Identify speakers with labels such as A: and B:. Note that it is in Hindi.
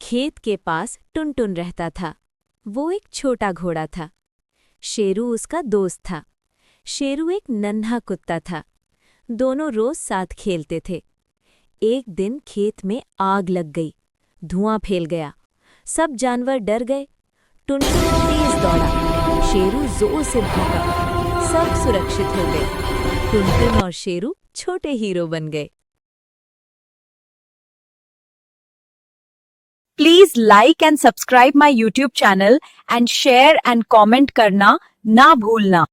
A: खेत के पास टुनटुन रहता था। वो एक छोटा घोड़ा था। शेरू उसका दोस्त था। शेरू एक नन्हा कुत्ता था। दोनों रोज साथ खेलते थे। एक दिन खेत में आग लग गई। धुआं फैल गया। सब जानवर डर गए। टुनटुन तेज दौड़ा। शेरू जोर से भौंका। सब सुरक्षित हो गए। टुनटुन और शेरू छोटे हीरो बन गए।
B: Please like and subscribe my YouTube channel and share and comment करना ना भूलना।